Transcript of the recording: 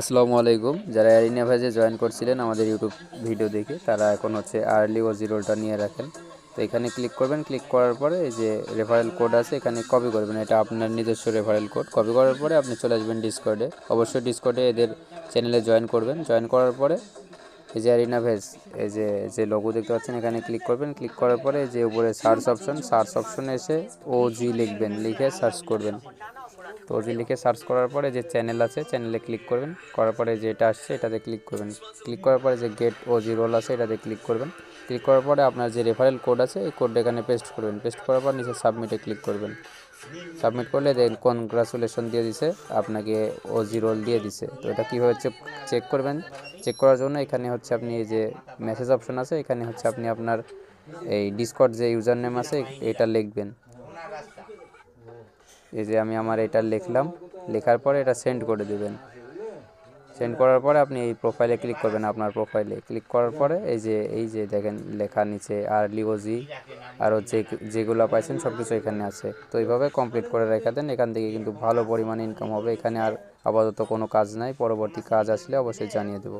আসসালামু আলাইকুম। যারা অ্যারিনা ভাইজে জয়েন করছিলেন আমাদের ইউটিউব ভিডিও দেখে, তারা এখন হচ্ছে আর্লি ও জিরোলটা নিয়ে রাখেন। তো এখানে ক্লিক করবেন। ক্লিক করার পরে এই যে রেফারেল কোড আছে এখানে কপি করবেন। এটা আপনার নিজস্ব রেফারেল কোড। কপি করার পরে আপনি চলে আসবেন ডিসকর্ডে। অবশ্যই ডিসকর্ডে এদের চ্যানেলে জয়েন করবেন। জয়েন করার পরে এই যে অ্যারিনা ভেজ, এই যে যে লোগো দেখতে পাচ্ছেন এখানে ক্লিক করবেন। ক্লিক করার পরে যে উপরে সার্চ অপশনে এসে ওজি লিখবেন, লিখে সার্চ করবেন। তো ওজি লিখে সার্চ করার পরে যে চ্যানেল আছে চ্যানেলে ক্লিক করবেন। করার পরে যেটা আসছে এটাতে ক্লিক করবেন। ক্লিক করার পরে যে গেট ওজি রোল আছে এটাতে ক্লিক করবেন। ক্লিক করার পরে আপনার যে রেফারেল কোড আছে এই কোডটা এখানে পেস্ট করবেন। পেস্ট করার পর নিচে সাবমিটে ক্লিক করবেন। সাবমিট করলে দেন কনগ্রাচুলেশন দিয়ে দিছে, আপনাকে ওজি রোল দিয়ে দিছে। তো এটা কীভাবে চেক করবেন? চেক করার জন্য এখানে হচ্ছে আপনি এই যে মেসেজ অপশন আছে এখানে হচ্ছে আপনি আপনার এই ডিসকর্ড যে ইউজার নেম আছে এটা লিখবেন। এই যে আমি আমার এটা লিখলাম, লেখার পরে এটা সেন্ড করে দেবেন। সেন্ড করার পরে আপনি এই প্রোফাইলে ক্লিক করবেন। আপনার প্রোফাইলে ক্লিক করার পরে এই যে দেখেন লেখা নিচে আর্লি ওজি আরও যেগুলো পাইছেন সব কিছু এখানে আছে। তো এইভাবে কমপ্লিট করে রেখে দেন। এখান থেকে কিন্তু ভালো পরিমাণে ইনকাম হবে। এখানে আর আপাতত কোনো কাজ নাই, পরবর্তী কাজ আসলে অবশ্যই জানিয়ে দেবো।